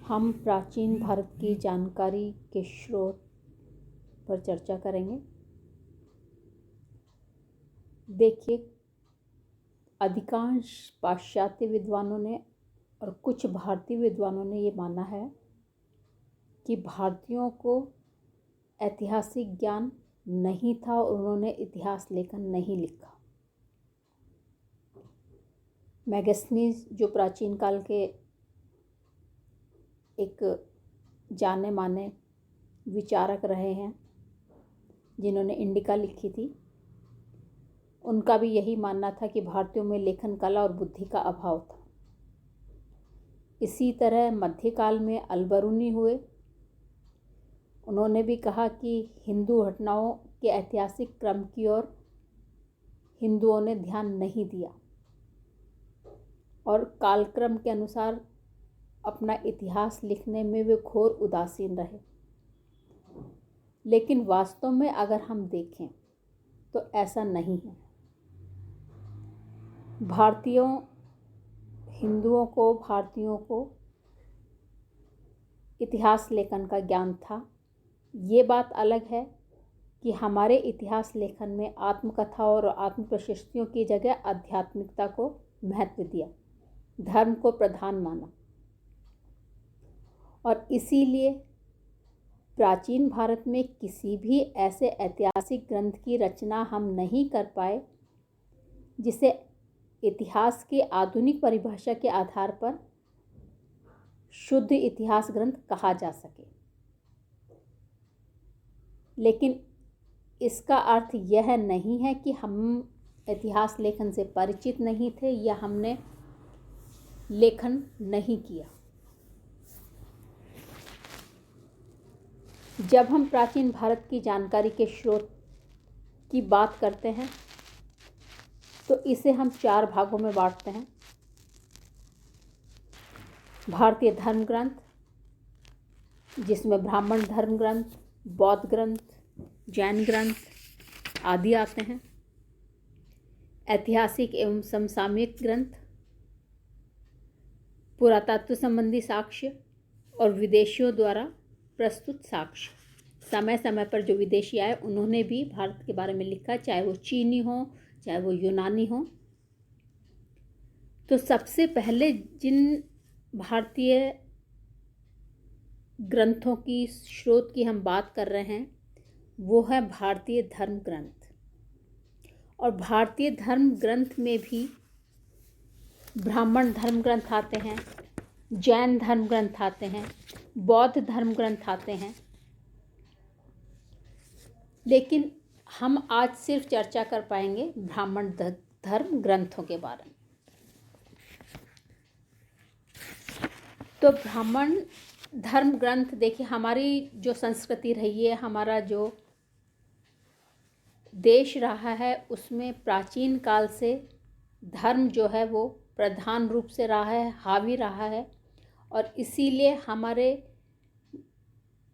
हम प्राचीन भारत की जानकारी के स्रोत पर चर्चा करेंगे। देखिए, अधिकांश पाश्चात्य विद्वानों ने और कुछ भारतीय विद्वानों ने ये माना है कि भारतीयों को ऐतिहासिक ज्ञान नहीं था और उन्होंने इतिहास लेखन नहीं लिखा। मैगस्थनीज जो प्राचीन काल के एक जाने माने विचारक रहे हैं, जिन्होंने इंडिका लिखी थी, उनका भी यही मानना था कि भारतीयों में लेखन कला और बुद्धि का अभाव था। इसी तरह मध्यकाल में अलबरूनी हुए, उन्होंने भी कहा कि हिंदू घटनाओं के ऐतिहासिक क्रम की ओर हिंदुओं ने ध्यान नहीं दिया और कालक्रम के अनुसार अपना इतिहास लिखने में वे घोर उदासीन रहे। लेकिन वास्तव में अगर हम देखें तो ऐसा नहीं है। भारतीयों को इतिहास लेखन का ज्ञान था। ये बात अलग है कि हमारे इतिहास लेखन में आत्मकथा और आत्म प्रशस्तियों की जगह आध्यात्मिकता को महत्व दिया, धर्म को प्रधान माना, और इसीलिए प्राचीन भारत में किसी भी ऐसे ऐतिहासिक ग्रंथ की रचना हम नहीं कर पाए जिसे इतिहास की आधुनिक परिभाषा के आधार पर शुद्ध इतिहास ग्रंथ कहा जा सके। लेकिन इसका अर्थ यह नहीं है कि हम इतिहास लेखन से परिचित नहीं थे या हमने लेखन नहीं किया। जब हम प्राचीन भारत की जानकारी के स्रोत की बात करते हैं तो इसे हम 4 भागों में बांटते हैं। भारतीय धर्म ग्रंथ, जिसमें ब्राह्मण धर्म ग्रंथ, बौद्ध ग्रंथ, जैन ग्रंथ आदि आते हैं। ऐतिहासिक एवं समसामयिक ग्रंथ, पुरातत्व संबंधी साक्ष्य और विदेशियों द्वारा प्रस्तुत साक्ष्य। समय समय पर जो विदेशी आए उन्होंने भी भारत के बारे में लिखा, चाहे वो चीनी हो चाहे वो यूनानी हो। तो सबसे पहले जिन भारतीय ग्रंथों की स्रोत की हम बात कर रहे हैं वो है भारतीय धर्म ग्रंथ। और भारतीय धर्म ग्रंथ में भी ब्राह्मण धर्म ग्रंथ आते हैं, जैन धर्म ग्रंथ आते हैं, बौद्ध धर्म ग्रंथ आते हैं। लेकिन हम आज सिर्फ चर्चा कर पाएंगे ब्राह्मण धर्म ग्रंथों के बारे में। तो ब्राह्मण धर्म ग्रंथ, देखिए, हमारी जो संस्कृति रही है, हमारा जो देश रहा है, उसमें प्राचीन काल से धर्म जो है वो प्रधान रूप से रहा है, हावी रहा है। और इसीलिए हमारे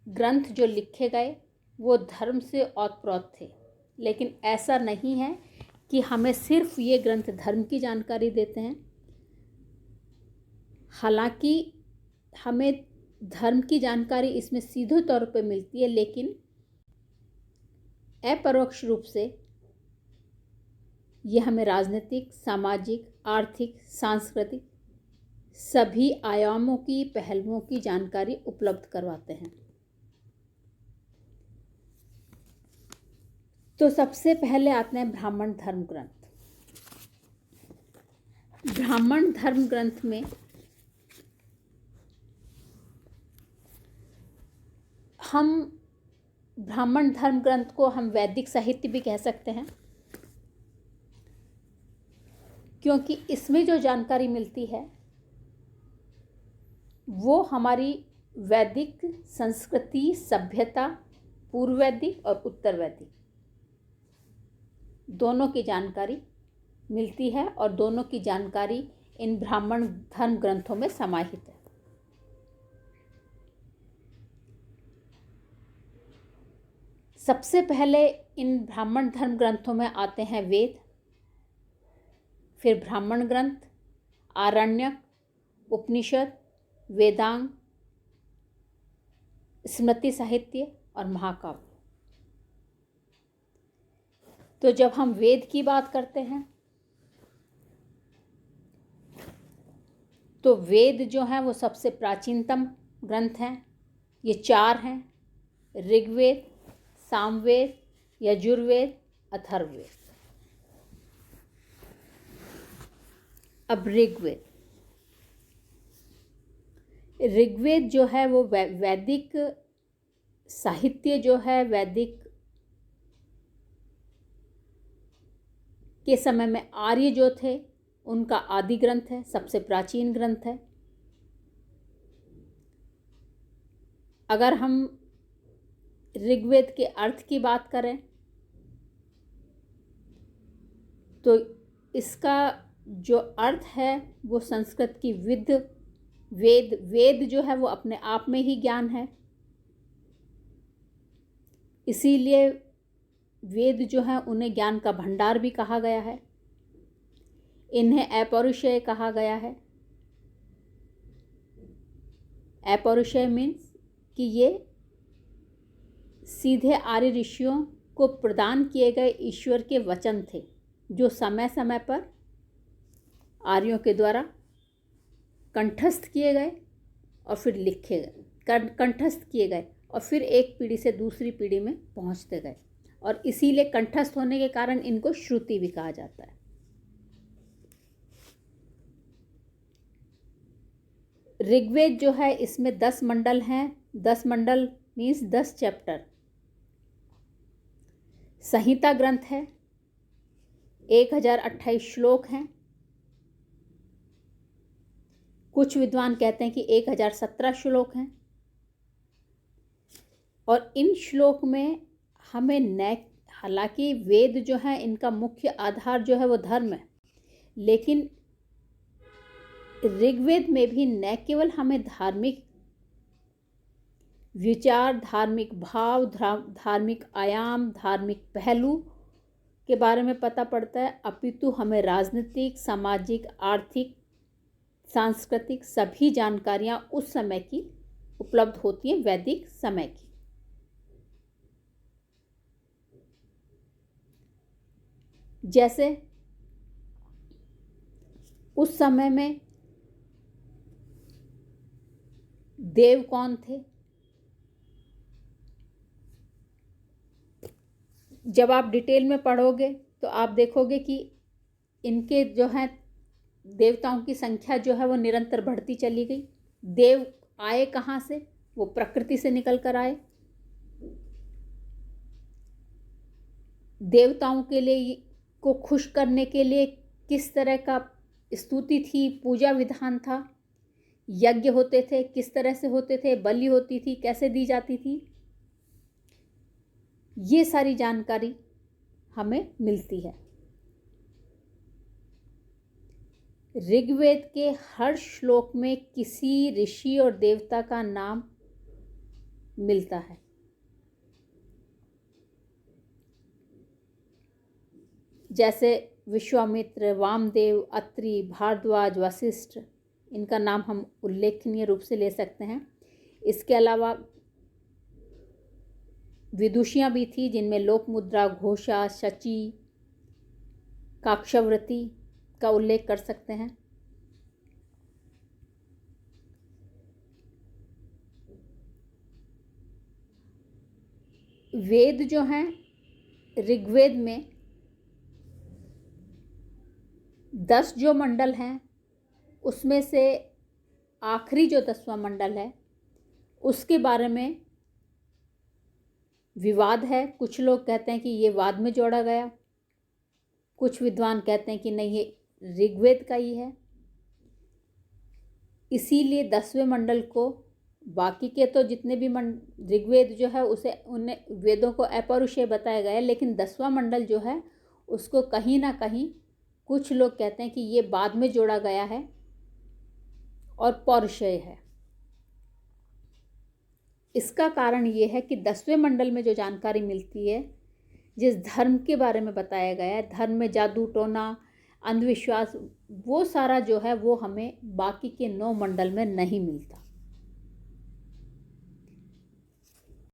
ग्रंथ जो लिखे गए वो धर्म से ओतप्रोत थे। लेकिन ऐसा नहीं है कि हमें सिर्फ ये ग्रंथ धर्म की जानकारी देते हैं। हालांकि हमें धर्म की जानकारी इसमें सीधे तौर पर मिलती है, लेकिन अपरोक्ष रूप से यह हमें राजनीतिक, सामाजिक, आर्थिक, सांस्कृतिक सभी आयामों की, पहलुओं की जानकारी उपलब्ध करवाते हैं। तो सबसे पहले आते हैं ब्राह्मण धर्म ग्रंथ। ब्राह्मण धर्म ग्रंथ में हम ब्राह्मण धर्म ग्रंथ को हम वैदिक साहित्य भी कह सकते हैं, क्योंकि इसमें जो जानकारी मिलती है वो हमारी वैदिक संस्कृति, सभ्यता, पूर्व वैदिक और उत्तर वैदिक दोनों की जानकारी मिलती है, और दोनों की जानकारी इन ब्राह्मण धर्म ग्रंथों में समाहित है। सबसे पहले इन ब्राह्मण धर्म ग्रंथों में आते हैं वेद, फिर ब्राह्मण ग्रंथ, आरण्यक, उपनिषद, वेदांग, स्मृति साहित्य और महाकाव्य। तो जब हम वेद की बात करते हैं तो वेद जो हैं वो सबसे प्राचीनतम ग्रंथ हैं। ये 4 हैं: ऋग्वेद, सामवेद, यजुर्वेद, अथर्ववेद। अब ऋग्वेद जो है वो वैदिक साहित्य जो है, वैदिक के समय में आर्य जो थे उनका आदि ग्रंथ है, सबसे प्राचीन ग्रंथ है। अगर हम ऋग्वेद के अर्थ की बात करें तो इसका जो अर्थ है वो संस्कृत की वेद जो है वो अपने आप में ही ज्ञान है। इसीलिए वेद जो है उन्हें ज्ञान का भंडार भी कहा गया है। इन्हें अपौरुषेय कहा गया है। अपौरुषेय मीन्स कि ये सीधे आर्य ऋषियों को प्रदान किए गए ईश्वर के वचन थे, जो समय समय पर आर्यों के द्वारा कंठस्थ किए गए और फिर लिखे गए, कंठस्थ किए गए और फिर एक पीढ़ी से दूसरी पीढ़ी में पहुंचते गए। और इसीलिए कंठस्थ होने के कारण इनको श्रुति भी कहा जाता है। ऋग्वेद जो है इसमें 10 मंडल हैं। 10 मंडल मीन्स 10 चैप्टर। संहिता ग्रंथ है। 1028 श्लोक हैं। कुछ विद्वान कहते हैं कि 1017 श्लोक हैं। और इन श्लोक में हमें हालांकि वेद जो है इनका मुख्य आधार जो है वो धर्म है, लेकिन ऋग्वेद में भी न केवल हमें धार्मिक विचार, धार्मिक भाव, धार्मिक आयाम, धार्मिक पहलू के बारे में पता पड़ता है, अपितु हमें राजनीतिक, सामाजिक, आर्थिक, सांस्कृतिक सभी जानकारियां उस समय की उपलब्ध होती हैं, वैदिक समय की। जैसे उस समय में देव कौन थे? जब आप डिटेल में पढ़ोगे तो आप देखोगे कि इनके जो है देवताओं की संख्या जो है वो निरंतर बढ़ती चली गई। देव आए कहाँ से? वो प्रकृति से निकल कर आए। देवताओं के लिए को खुश करने के लिए किस तरह का स्तुति थी, पूजा विधान था, यज्ञ होते थे, किस तरह से होते थे, बलि होती थी, कैसे दी जाती थी, ये सारी जानकारी हमें मिलती है। ऋग्वेद के हर श्लोक में किसी ऋषि और देवता का नाम मिलता है। जैसे विश्वामित्र, वामदेव, अत्रि, भारद्वाज, वशिष्ठ, इनका नाम हम उल्लेखनीय रूप से ले सकते हैं। इसके अलावा विदुषियाँ भी थी, जिनमें लोकमुद्रा, घोषा, शची, काक्षवृति का उल्लेख कर सकते हैं। वेद जो हैं, ऋग्वेद में 10 जो मंडल हैं उसमें से आखिरी जो 10वां मंडल है उसके बारे में विवाद है। कुछ लोग कहते हैं कि ये वाद में जोड़ा गया, कुछ विद्वान कहते हैं कि नहीं, ये ऋग्वेद का ही है। इसीलिए 10वें मंडल को, बाकी के तो जितने भी ऋग्वेद जो है उसे उन्हें वेदों को अपौरुषेय बताया गया है, लेकिन 10वां मंडल जो है उसको कहीं ना कहीं कुछ लोग कहते हैं कि ये बाद में जोड़ा गया है और पौरुषेय है। इसका कारण ये है कि 10वें मंडल में जो जानकारी मिलती है, जिस धर्म के बारे में बताया गया है, धर्म में जादू टोना, अंधविश्वास, वो सारा जो है वो हमें बाकी के 9 मंडल में नहीं मिलता।